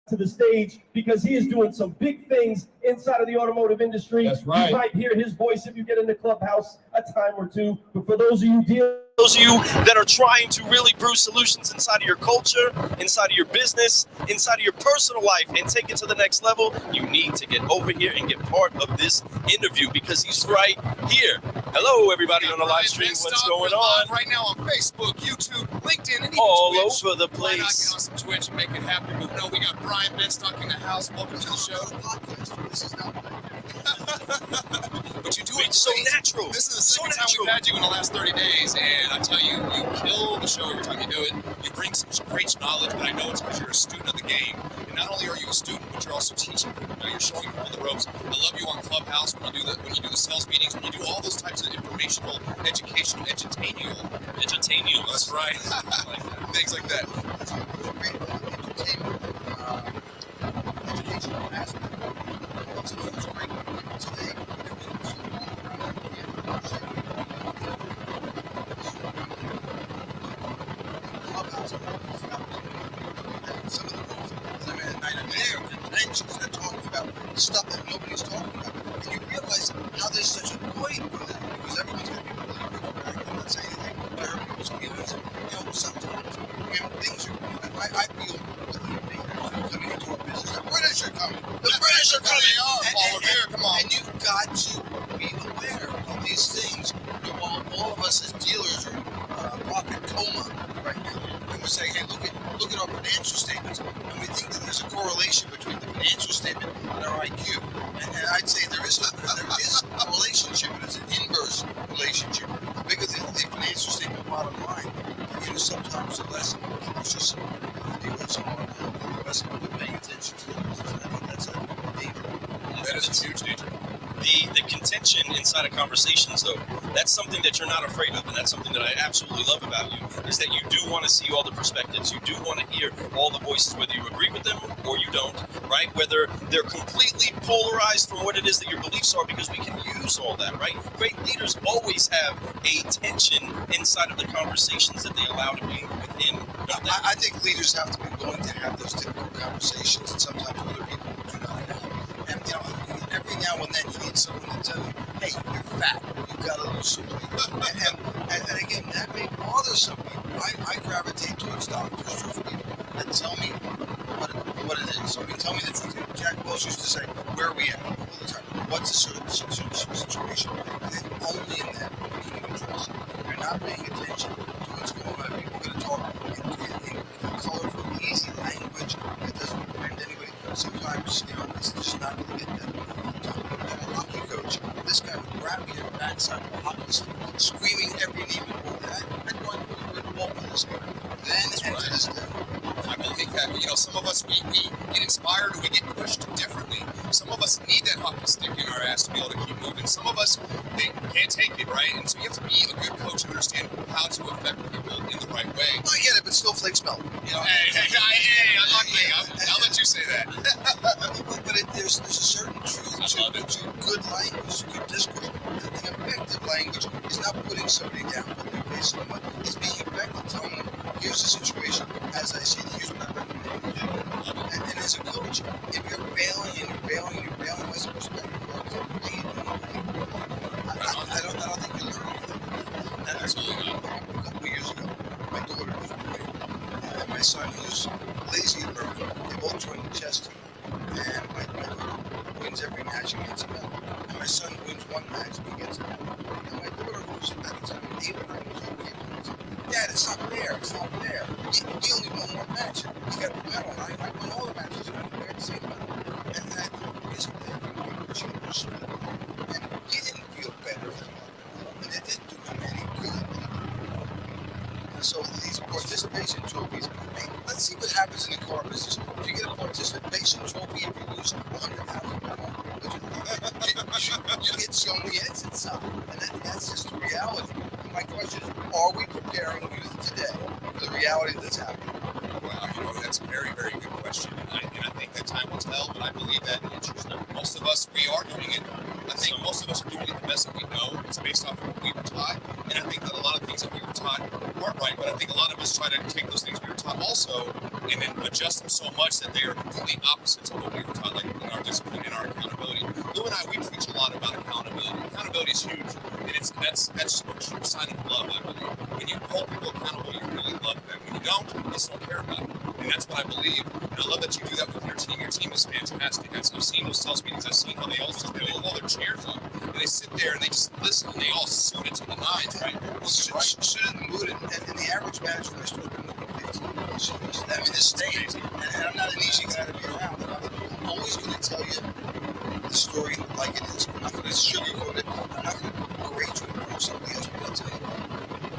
to the stage because he is doing some big things inside of the automotive industry. That's right. You might hear his voice if you get in the clubhouse a time or two. But for those of you that are trying to really brew solutions inside of your culture, inside of your business, inside of your personal life, and take it to the next level, you need to get over here and get part of this interview because he's right here. Hello, everybody on the live stream. What's going on? Right now on Facebook, YouTube, LinkedIn, and even all Twitch. over the Why not place. get on some Twitch and make it happen? But no, we got Brian Benstock in the house. Welcome to the show. This is not But you do it It's so great. natural. This is the So second time natural. we've had you in the last 30 days, and I tell you, you kill the show every time you do it. You bring some great knowledge, but I know it's because you're a student of the game. And not only are you a student, but you're also teaching people. Now you're showing people the ropes. I love you on Clubhouse when you do the sales meetings, when you do all those types of informational, educational, edutaining. That's right. Things like that. educational aspect. So it's great. Today, clubhouse. Some of the rooms, as I mean, at night are there with benches that are talking about stuff that nobody's talking about. And you realize how there's such a void for that because everyone's going to be believers. I'm not saying anything terrible. People's feelings, sometimes things are. I feel coming into a business. The British are coming. The British are coming. They are. Paul Revere, come on. And you've got to be aware of these things. While all of us as dealers are in profit coma right now, and we're saying, hey, look at our financial statements, and we think that there's a correlation between the financial statement and our IQ. And I'd say there is a relationship, but it's an inverse relationship. The bigger the financial statement bottom line, sometimes the less cautious dealers are, the less they're paying attention to the business. I think that's a danger. That is a huge danger. The contention inside of conversations, though, that's something that you're not afraid of, and that's something that I absolutely love about you, is that you do want to see all the perspectives. You do want to hear all the voices, whether you agree with them or you don't, right? Whether they're completely polarized from what it is that your beliefs are, because we can use all that, right? Great leaders always have a tension inside of the conversations that they allow to be within. I think leaders have to be willing to have those difficult conversations, and sometimes other people do not have. And every now and then you need someone to tell you, hey, you're fat, you've got to lose some weight. And again, that may bother some people. I gravitate towards doctors, truth people, that tell me what it is. So you can tell me the truth. Jack Welch used to say, where are we at all the time? What's the situation? And then only in that can you trust. If you're not paying attention to what's going on, people are going to talk in colorful, easy language that doesn't offend anybody. Sometimes, it's just not going to get that. I'm a hockey coach. This guy would grab me in the backside of a hockey stick, screaming every name in the world. I'd run with the ball for this guy. Then and to this day. I believe that, some of us, we get inspired or we get pushed differently. Some of us need that hockey stick in our ass to be able to keep moving. Some of us, they can't take it, right? And so you have to be a good coach and understand how to affect people in the right way. Well, I get it, but snowflakes melt. Hey, I'll let you say that. But there's a certain truth to good language, good discourse. An effective language is not putting somebody down, but they're based on what it's being effective, telling them, here's the situation, as I see it, here's what I recommend you do. And as a coach, if you're failing, what's the perspective? Hey, I don't think you're learning anything. Absolutely not. A couple of years ago, my daughter was playing, and my son, who's lazy and learning, they both joined the chess team. And my daughter wins every match and gets a medal. And my son wins one match and he gets a medal. And my daughter, who's at the time 8 or 9 years old, came and said, Dad, it's not fair. He only won one match. He got the medal. And I won all the matches and I didn't see the medal. And I thought, isn't that much respect? And he didn't feel better than that. And it didn't do him any good. And so these participation trophies, hey, let's see what happens in the car business. If you get a participation trophy if you lose $100,000, you get shown the exit sign. And that's just the reality. And my question is, are we preparing youth today for the reality that's happening? Well, that's a very, very good question. And I think that time will tell, but I believe that most of us, we are doing it. I think most of us are doing it the best that we know. It's based off of what we were taught. And I think that a lot of things that we were taught weren't right, but I think a lot of us try to take those things we were taught also and then adjust them so much that they are complete opposites of what we were taught, like in our discipline and our accountability. Lou and I, we preach a lot about accountability. Accountability is huge, and that's a true sign of love, I believe. When you hold people accountable, you really love them. When you don't, you just don't care about it. And that's what I believe. And I love that you do that with your team. Your team is fantastic. I've seen those sales meetings. I've seen how they all hold their chairs up and they sit there and they just listen and they all suit it to the nines, right? Suited and booted, and the average manager in my store been moving 15 years. I mean, it's staying. And I'm not an easy guy to be around, but I'm always going to tell you the story like it is. I'm not going to sugarcoat it. I'm not going to berate you and prove somebody else, but I'll tell you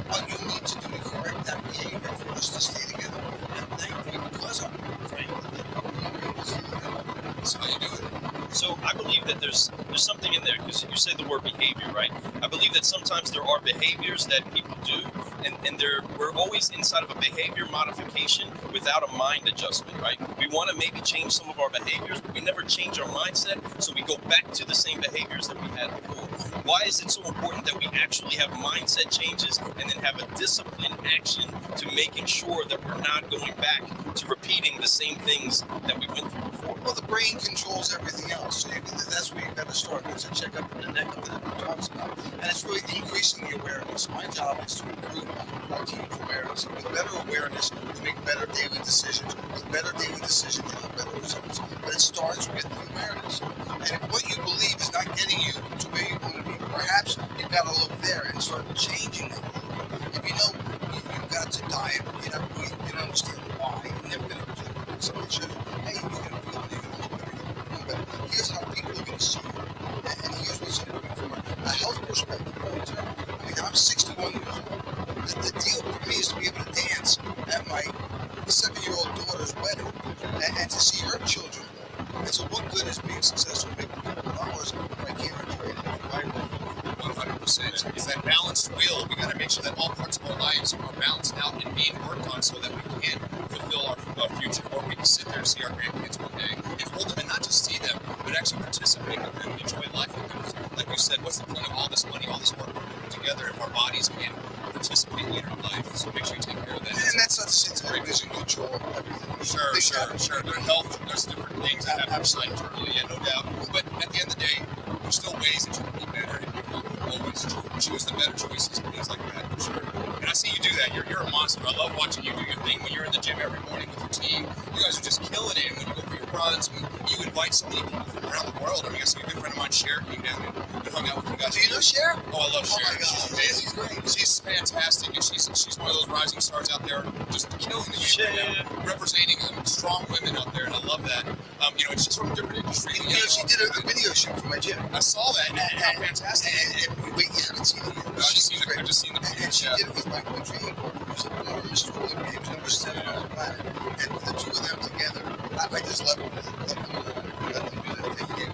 what you need to do to correct that behavior for us to stay together. And thankfully, because I'm frank with it, that's how you do it. So I believe that there's something in there, because you say the word behavior, right? I believe that sometimes there are behaviors that people do, and we're always inside of a behavior modification without a mind adjustment, right? We want to maybe change some of our behaviors, but we never change our mindset, so we go back to the same behaviors that we had before. Why is it so important that we actually have mindset changes and then have a disciplined action to making sure that we're not going back to repeating the same things that we went through before? well, the brain controls everything else. So that's where you've got to start. It's a checkup in the neck that everyone talks about. And it's really increasing the awareness. My job is to improve our team's awareness. And with better awareness, you make better daily decisions. With better daily decisions, you have better results. But it starts with the awareness. And if what you believe is not getting you to where you want to be, perhaps you've got to look there and start changing that. If you know you've got to diet, you don't understand why, you're never going to do it. Somebody should, hey, you're going to feel it, you're going to look better, you're going to feel better. Here's how people are going to see you. And here's what's going to be from a health perspective. I mean, I'm 61 years old. The deal for me is to be able to dance at my 7-year-old daughter's wedding and to see her children grow. And so what good is being successful, making a couple of dollars if I can't enjoy it? 100%. It's that balanced wheel. We got to make sure that all parts of our lives are balanced out and being worked on so that we can fulfill our future, or we can sit there and see our grandkids one day and hold them and not just see them, but actually participate with them and enjoy life with them. Like you said, what's the point of all this money, all this work we're putting together if our bodies can't participate later in life? So make sure you take care of that. And that's not to say that everybody's in control of everything. Sure. Their health, there's different things that happen internally, yeah, no doubt. But at the end of the day, there's still ways that you can be better, and you can always choose the better choices and things like that, for sure. And I see you do that. You're a monster. I love watching you do your thing when you're in the gym every morning with your team. You guys are just killing it. And when you go for your runs, when you invite so many people from around the world. I mean, I see a good friend of mine, Cher, came down and hung out with you guys. Do you know Cher? Oh, I love Cher. Oh my God. She's amazing. She's great. She's fantastic, and she's one of those rising stars out there, just killing the game right now, representing strong women out there, and I love that. It's just from a different industry. She did a video shoot for my gym. I saw that, and how fantastic. Wait, you haven't seen it yet? I've just seen the And she did it with my training partner, who's a former Mr. Olympia. He was number 7 on the planet. And the two of them together, I just love them. Let them do that thing again.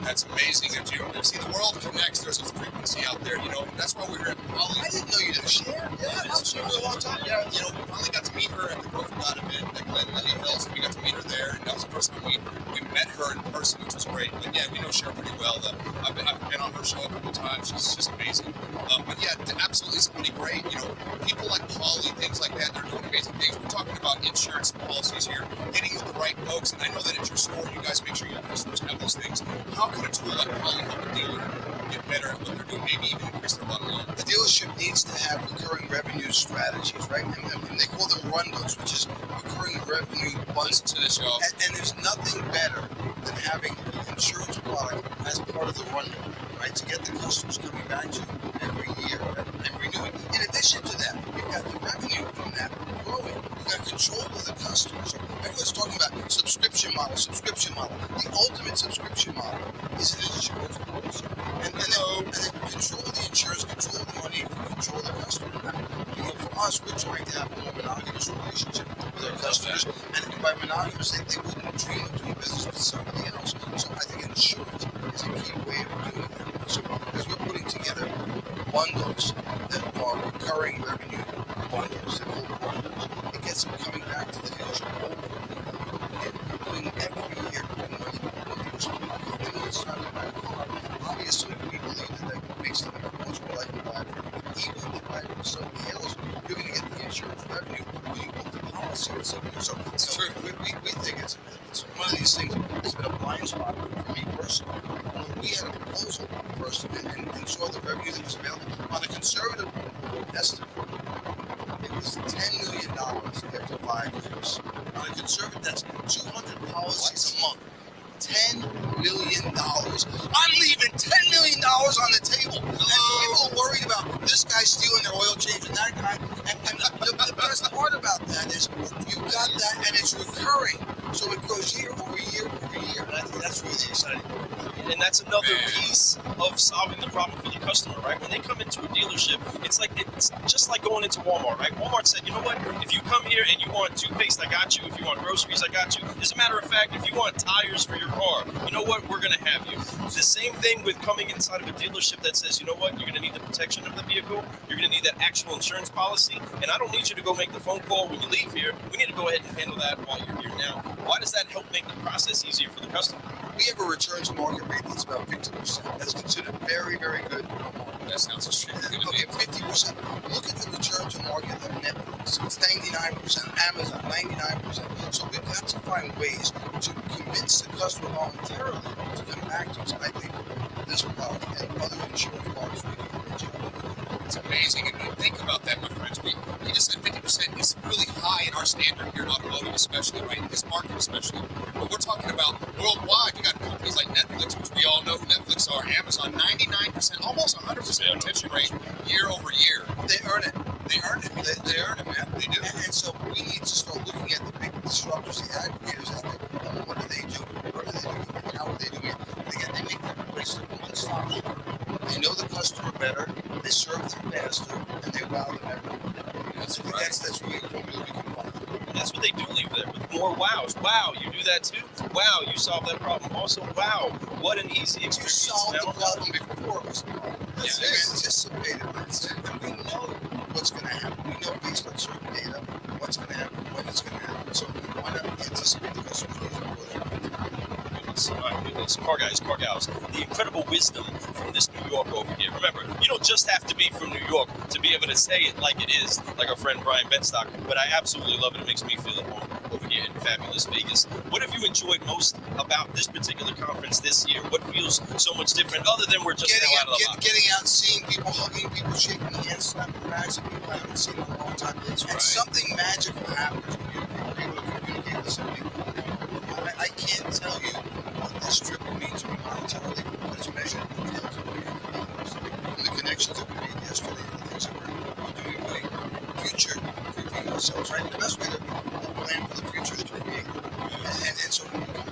That's amazing that you see the world connects. There's a frequency out there, That's why we're at Poly. I didn't know you didn't share. Yeah, I've known her for a long time. Yeah, we finally got to meet her at the Growth of God event at Glen Lily Hills, and we got to meet her there, and that was the first time we met her in person, which was great. But yeah, we know Cher pretty well. I've been on her show a couple of times. She's just amazing. But yeah, absolutely somebody great. People like Polly, things like that, they're doing amazing things. We're talking about insurance policies here, getting with the right folks, and I know that at your store, you guys make sure your customers have those things. How can a tool like Polly help a dealer get better at what they're doing, maybe even increase their bottom line? The dealership needs to have recurring revenue strategies, right? And they call them rundos, which is recurring revenue bundles. To the show. And there's nothing better than having an insurance product as part of the rundo, right? To get the customers coming back to you every year and renewing. In addition to that, you've got the revenue from that growing. You've got control of the customers. So everyone's talking about subscription model. The ultimate subscription model is an insurance policy. And then control the insurance, control the money, control the customer. For us, we're trying to have a more monogamous relationship with our customers. And by monogamous, they wouldn't dream of doing business with somebody else. So I think insurance is a key way of doing that. So because we're putting together bundles that are recurring revenue bundles, they're called bundles. It gets them coming back to the dealership over and doing every year money. It's not to buy a car. Obviously, we believe that makes them much more likely to buy it from even if they buy it from somebody else. You're going to get the insurance revenue when you book the policy. we think it's one of these things. It's been a blind spot for me personally. When we had a proposal first and saw the revenue that was available on a conservative estimate, it was $10 million after 5 years. On a conservative, that's 200 policies a month. $10 million. I'm leaving $10 million on the table. And people are worried about this guy stealing their oil change and that guy. And the best part about that is you got that and it's recurring. So it goes year over year over year. And I think that's really exciting. And that's another piece of solving the problem for the customer, right? When they come into a dealership, it's just like going into Walmart, right? Walmart said, you know what? If you come here and you want toothpaste, I got you. If you want groceries, I got you. As a matter of fact, if you want tires for your car, you know what? We're going to have you. The same thing with coming inside of a dealership that says, you know what? You're going to need the protection of the vehicle. You're going to need that actual insurance policy. And I don't need you to go make the phone call when you leave here. We need to go ahead and handle that while you're here now. Why does that help make the process easier for the customer? We have a return to market rate that's about 50%. That's considered very, very good. That sounds extremely good to Okay, me. 50%. Look at the return to market of Netflix. It's 99%. Amazon, 99%. So we've got to find ways to convince the customer voluntarily to come back to us. And I think this product and other insurance products we can reach out. It's amazing. And think about that, my friends. We just said 50% is really high in our standard here in automotive, especially, right? In this market, especially. But we're talking about worldwide. You got companies like Netflix, which we all know who Netflix are. Amazon, 99%, almost 100% retention rate year over year. They earn it. They earn it. They earn it, man. They do. And so we need to start looking at the big disruptors, the aggregators out there. And what do they do? What are they doing? And how are they doing it? And again, they make that place their one-stop shop. They know the customer better, they serve them faster, and they wow them everywhere. That's right. That's really a formula we can follow. That's what they do leave there with more wows. Wow, you do that too? Wow, you solved that problem also? Wow, what an easy You experience. solved Now, the problem before it was a problem. Yes. You anticipated it. And we know what's going to happen. We know based on certain data what's going to happen, when it's going to happen. So why not anticipate the customer's needs before they happen? My goodness, car guys, car gals, the incredible wisdom from this New York over here. Remember, you don't just have to be from New York to be able to say it like it is, like our friend Brian Benstock, but I absolutely love it. It makes me feel at home over here in fabulous Vegas. What have you enjoyed most about this particular conference this year? What feels so much different other than we're just now out of the box? Getting out, seeing people, hugging people, shaking hands, snapping bags of people I haven't seen in a long time. That's and right. something magical happens when you're able to communicate with somebody. I can't tell you what this trip means to me monetarily, but it's measured in tens of millions of dollars. And the connections that we made yesterday, and the things that we're doing by future proofing ourselves, right? The best way to plan for the future is to create. And so when we come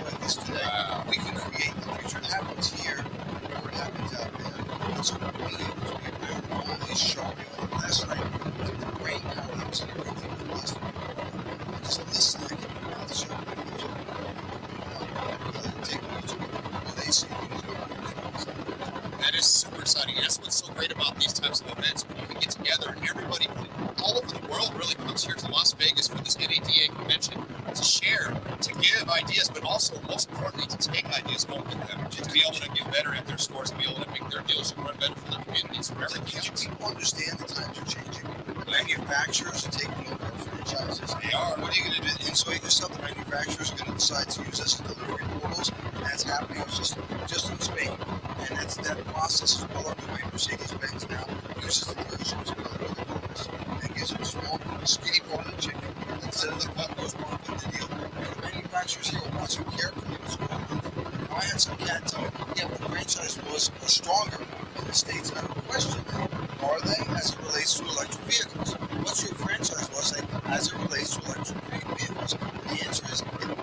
like this today, we can create the future. It happens here, or it happens out there. And so being able to be around all these sharp people last night, the brain power that was in everything with this. Just listen, I get my mouth shut. That is super exciting. And that's what's so great about these types of events, when you can get together and everybody from all over the world really comes here to Las Vegas for this NADA convention to share, to give ideas, but also, most importantly, to take ideas home with them, to be able to get better at their stores and be able to make their dealership run better for their communities, for everything else. People understand the times are changing. Manufacturers are taking over franchises. They are. What are you going to do? Insulate yourself? The manufacturers are going to decide to use us as delivery portals, and that's happening. I was just in Spain, and that process is well underway. Mercedes-Benz now uses the dealerships to deliver the cars and gives them a small, skinny part of the chicken instead of the cut goes wrong in the deal. And the manufacturers here are watching carefully what's going on. Now, I had some cat tell me, yeah, the franchise laws are stronger in the States. I don't question that. Are they, as it relates to electric vehicles? What's your franchise law say as it relates to electric vehicles? And the answer is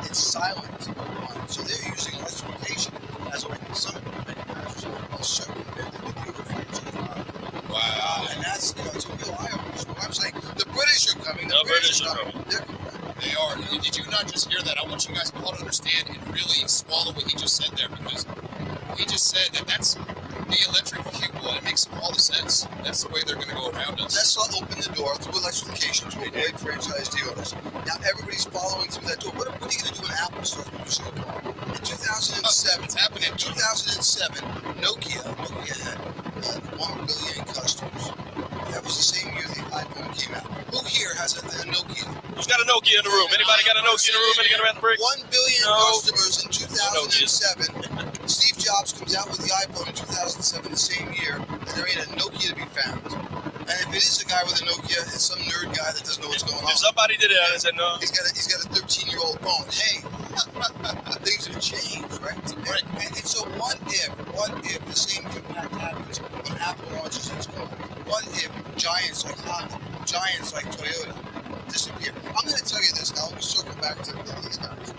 it's silent on it. So they're using electrification as a way. Some manufacturers are circumventing the dealer franchise model. Wow. And that's, it's a real eye-opener. So I'm saying the British are coming. The British are coming. They're coming. They are. Did you not just hear that? I want you guys all to understand and really swallow what he just said there, because he just said that that's the electric vehicle, and it makes all the sense. That's the way they're going to go around us. Tesla opened the door through electrification to avoid franchise dealers. Now everybody's following through that door. What are you going to do when Apple starts producing a car? In 2007, It's happening. in 2007, Nokia had 1 billion customers. That was the same year the iPhone came out. Who here has a Nokia? Who's got a Nokia in the room? Anybody got a Nokia in the room? Anybody got a brick? 1 billion No. customers in 2007. Steve Jobs comes out with the iPhone in 2007, the same year, and there ain't a Nokia to be found. And if it is a guy with a Nokia, it's some nerd guy that doesn't know what's going on. If somebody did it, I said no. He's got a 13-year-old phone. Hey, things have changed, right? And so what if the same impact happens when Apple launches its phone? What if giants like Honda, giants like Toyota disappear? I'm going to tell you this now. Let me circle back to these guys.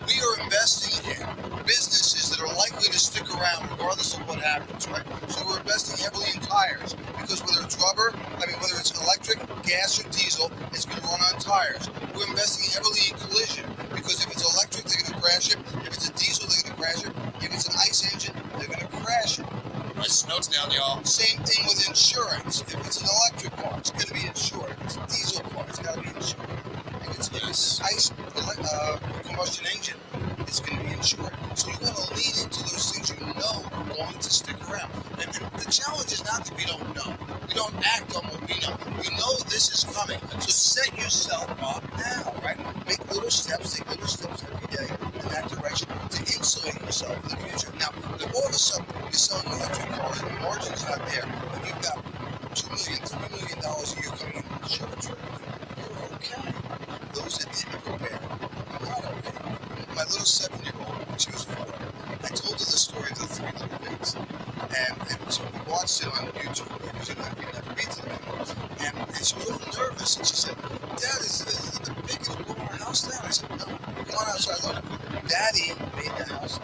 We are investing in businesses that are likely to stick around regardless of what happens, right? So we're investing heavily in tires because whether it's whether it's electric, gas, or diesel, it's going to run on tires. We're investing heavily in collision because if it's electric, they're going to crash it. If it's a diesel, they're going to crash it. If it's an ICE engine, they're going to crash it. Write some notes down, y'all. Same thing with insurance. If it's an electric car, it's going to be insured. If it's a diesel car, it's got to be insured. If it's ICE combustion engine, it's going to be insured. So you want to lean into those things you know are going to stick around. And the challenge is not that we don't know. We don't act on what we know. We know this is coming. So set yourself up now, right? Make little steps, take little steps every day in that direction to insulate yourself for the future. Now, if all of a sudden you're selling electric cars and the margin's not there, and you've got $2 million, $3 million a year coming in the show truck, you're okay. Those that didn't prepare are not okay. My little 7-year-old, when she was 4, I told her the story of the 3 little pigs. And so we watched it on YouTube because we'd never read to them. And she was a little nervous and she said, Dad, is the pig going to blow our house down? I said, no, come on outside. Look, Daddy made the house.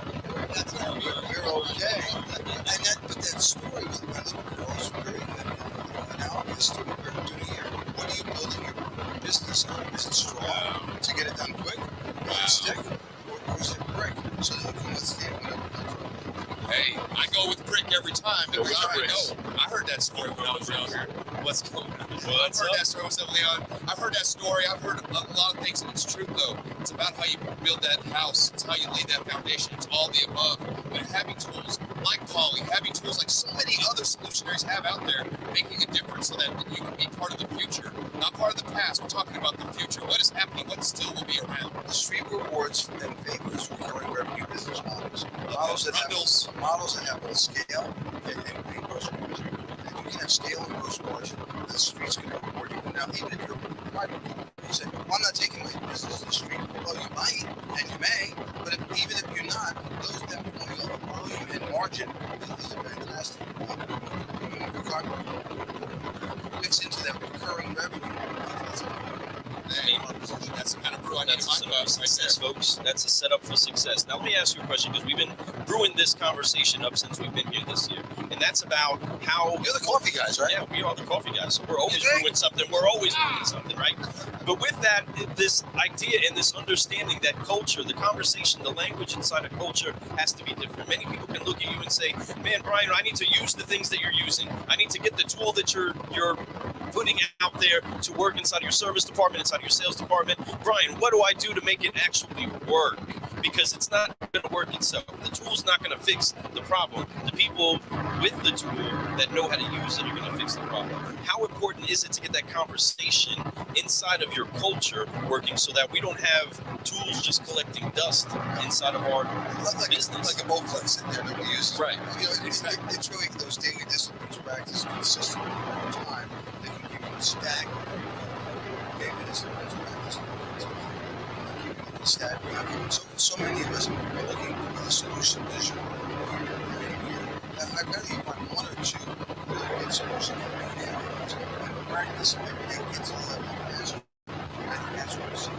That's how you're okay. But that story with my little girl is very good. Now, the story we're doing here, what are you building your business on? Is it strong to get it done quick? Is it stick? Or is it brick? So that you can withstand whatever comes up. Hey, I go with brick every time. Go with I bricks. know. I heard that story when I was younger. What's going on? What's I've heard up? that story. What's up, Leon? I've heard that story. I've heard a lot of things, and it's true, though. It's about how you build that house. It's how you lay that foundation. It's all the above. But having tools like Poly, having tools like so many other solutionaries have out there, making a difference so that you can be part of the future, not part of the past. We're talking about the future. What is happening? What still will be around? The street rewards and favors recurring revenue business models. Models that have both scale and gross margin. And if you can have scale and gross margin, then the street's going to reward you. Now, even if you're a private company, you say, well, I'm not taking my business to the street. Well, you might, and you may, but even if you're not, that volume and margin is a fantastic mix into that recurring revenue. That's the kind of brew I need That's in a my setup for cup right success, there. folks. That's a setup for success. Now, let me ask you a question because we've been brewing this conversation up since we've been here this year, and that's about how You're the coffee guys, right? Yeah, we are the coffee guys. So we're always brewing something. We're always brewing something, right? But with that, this idea and this understanding that culture, the conversation, the language inside a culture has to be different. Many people can look at you and say, "Man, Brian, I need to use the things that you're using. I need to get the tool that you're putting out there to work inside your service department, inside your sales department. Brian, what do I do to make it actually work? Because it's not going to work itself. The tool's not going to fix the problem. The people with the tool that know how to use it are going to fix the problem. How important is it to get that conversation inside of your culture working so that we don't have tools just collecting dust inside of our business? Like a Bowflex in there that we use. Right. You know, it's really those daily disciplines practice consistently over time that can keep you stagnant. Daily disciplines practice over time that keep you stagnant. So many of us are looking for the solution this year. I'd rather you find one or two really good solutions and practice and get to the level of mastery. I think that's what we see.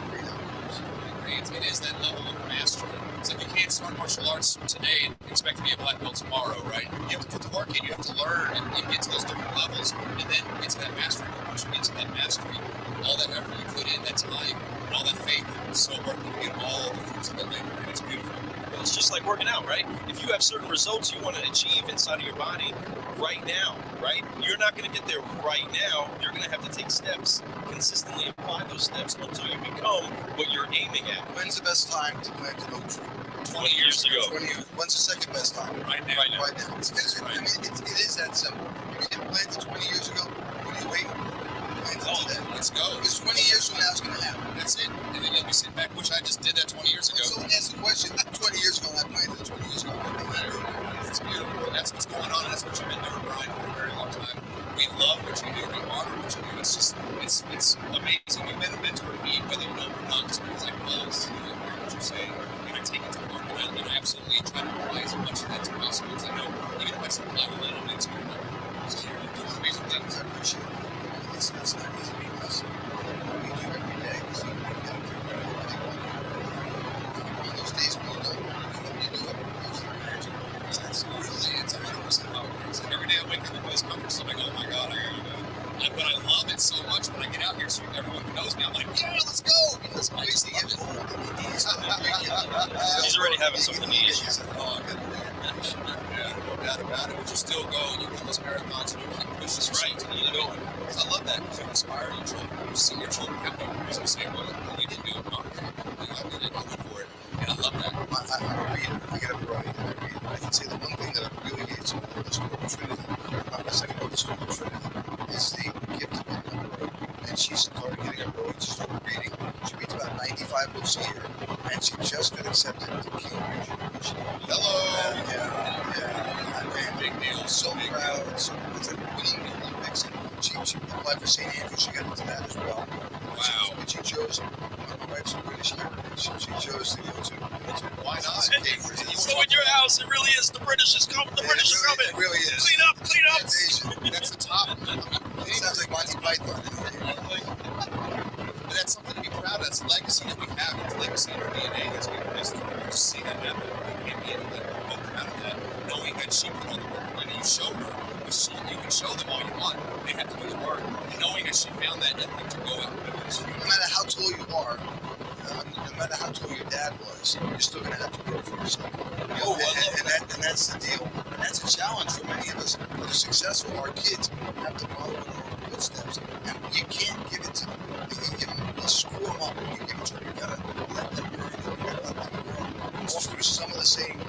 Great outcomes. It is that level of mastery. It's like you can't start martial arts today and expect to be a black belt tomorrow, right? You have to put the work in. You have to learn and get to those different levels, and then get to that mastery. But once you get to that mastery, all that effort you put in, that time, and all that faith, it's so worth it. You get all the fruits of that labor, and it's beautiful. Well, it's just like working out, right? If you have certain results you want to achieve inside of your body right now, right? You're not going to get there right now. You're going to have to take steps, consistently apply those steps until you become what you're aiming at. When's the best time to plant an oak tree? 20 years ago. 20 years. When's the second best time? Right now. Right now. Right now. It is that simple. If you didn't plant it 20 years ago, that's it. And then you'll be sitting back, which I just did that 20 years ago. So that's the question. 20 years ago, I played that 20 years ago. It's beautiful. And that's what's going on. And that's what you've been doing, Brian, for a very long time. We love what you do. We honor what you do. It's just, it's amazing. You've been a mentor to me, whether you know it or not, just because I follow you and hear what you're saying. And I take it to heart. And I absolutely try to apply as much of that as possible. Because I know, even if I supply a little bit to your life, so you're doing amazing things. I appreciate it. It's not easy being us. What we do every day is we get up there. On those days when you don't want to do what you do, it's your magic. That's really, it's 100% how it works. And every day I wake up and do this conference, I'm like, oh my God, I gotta go. But I love it so much when I get out here, so everyone who knows me, I'm like, yeah, let's go! Because I just love it. He's already having something to eat. Oh, I gotta do it. Yeah, no doubt about it. But you still go and you run those marathons and you keep pushing right to keep going. Because I love that. Because you inspire your children. You see your children have no reason to say, well, you didn't do it. No, I did it. I went for it. And I love that. I'm a reader. I get up early and I read. I can say the one thing that I really hate is the school of Trinity. My second one, the school of Trinity, is the gift of the book. And she started getting her books, she started reading. She reads about 95 books a year. And she just got accepted to Cambridge. Hello! Yeah. Big deal. So proud. So it's like winning the Olympics. And she applied for St. Andrews. She got into that as well. Wow. But she chose, my wife's British heritage. She chose to go to why not? So in your house, it really is the British is coming. The British are coming. It really is. Clean up, clean up. That's the top. It sounds like Monty Python. But that's something to be proud of. That's a legacy that we have. It's a legacy in our DNA that's been passed through. You just see that happen. You can't be anything but proud of that. Knowing that she put all the work in, and you showed her. You can show them all you want. They have to do the work. And knowing that she found that ethic to go out and do it. No matter how tall you are, no matter how tall your dad was, you're still going to have to work for yourself. And that's the deal. And that's a challenge for many of us that are successful. Our kids have to follow in our own footsteps. And you can't give it to them. You screw them up when you give it to them. You got to let them learn. You got to let them grow. Walk through some of the same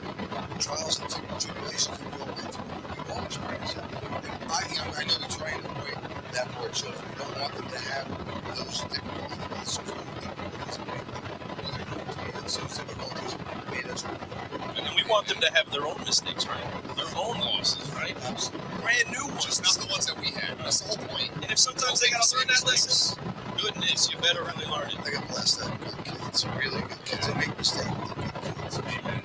trials and tribulations that we all went through. We all experience it. And I know we try and avoid that for our children. We don't want them to have those difficulties. Those difficulties made us. And we want them to have their own mistakes, right? Their own losses, right? Brand new ones. Just not the ones that we had. That's the whole point. And if sometimes they gotta learn that lesson, goodness, you better really learn it. I got blessed to have good kids, really good kids. They make mistakes, but good kids. Amen.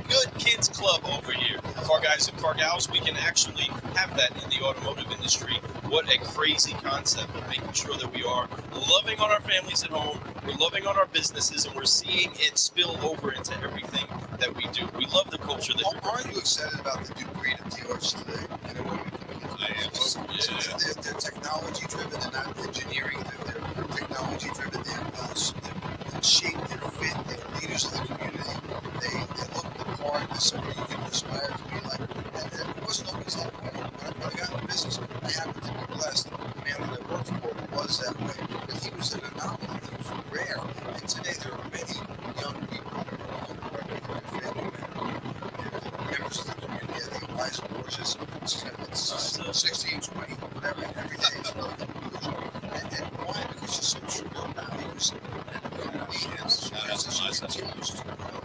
Good Kids Club over here. Car guys and car gals, we can actually have that in the automotive industry. What a crazy concept of making sure that we are loving on our families at home, we're loving on our businesses, and we're seeing it spill over into everything that we do. We love the culture that you're Aren't you excited about the new breed of dealers today? And what we can get I am. Yeah. They're technology driven, they're not engineering, they're technology driven, they're shape, they're fit, they're leaders of the community. They look the part, they're somebody you can aspire to be like. And it wasn't always that way. When I got in business, I happened to be blessed. The man that I worked for was that way. But he was an anomaly, he was rare. And today there are many young people that are on board with their family members of the community. I think it buys horses, it's 16, 20, whatever, every day. It's nothing. And why? Because you're so true to your values. Shout out to continues to grow.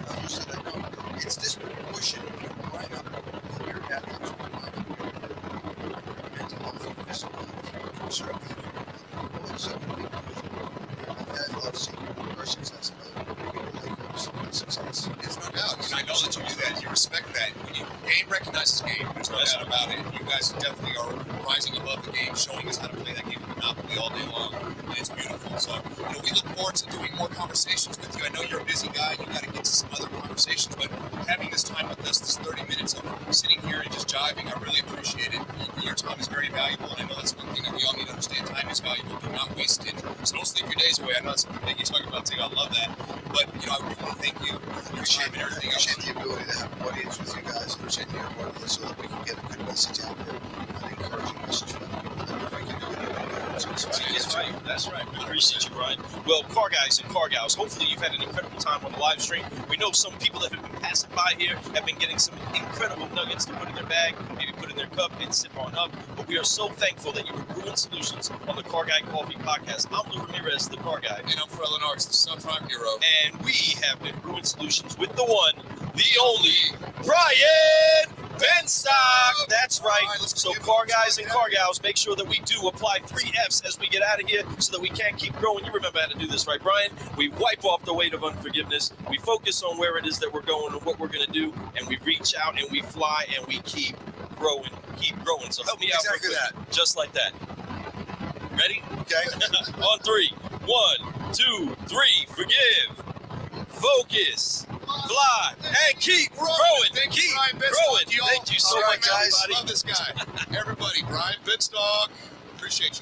Others that I know, it's disproportionate when you line up with your ethics, when you line up with your mental health, your physical health, conservative, all of something. I love seeing your success. Success. It's no doubt. And I know that you do that. You respect that. When you game recognizes game, there's no doubt about it. You guys definitely are rising above the game, showing us how to play that game of Monopoly all day long. And it's beautiful. So, we look forward to doing more conversations with you. I know you're a busy guy. You got to get to some other conversations, but having this time with us, this 30 minutes of sitting here and just jiving, I really appreciate it. Your time is very valuable, and I know that's one thing that we all need to understand. Time is valuable. Do not waste it. So don't sleep your days away. I know that's something big you talk about too. I love that. But, I really want to thank you for your time and everything else. Appreciate the ability to have an audience with you guys. Appreciate your audience so that we can get a good message out there, an encouraging message for them. If we can do it, That's right. We appreciate you, Brian. Well, car guys and car gals, hopefully you've had an incredible time on the live stream. We know some people that have been passing by here have been getting some incredible nuggets to put in their bag, maybe put in their cup, and sip on up. But we are so thankful that you were brewing solutions on the Car Guy Coffee Podcast. I'm Lou Ramirez, the Car Guy. And I'm Frelin Arts, the subprime hero. And we have been brewing solutions with the one, the only, Brian Benstock. That's right. So car guys and car gals, make sure that we do apply 3 Fs as we get out of here so that we can keep growing. You remember how to do this, right, Brian? We wipe off the weight of unforgiveness. We focus on where it is that we're going and what we're going to do. And we reach out and we fly and we keep growing, So help me out Exactly real quick. that. Just like that. Ready? Okay. On 3. 1, 2, 3. Forgive. Focus. Fly. And keep growing. Thank you, Keep Brian Benstock. growing. Thank you so All right, much, guys. everybody. Love this guy. Everybody, Brian Benstock. Appreciate you.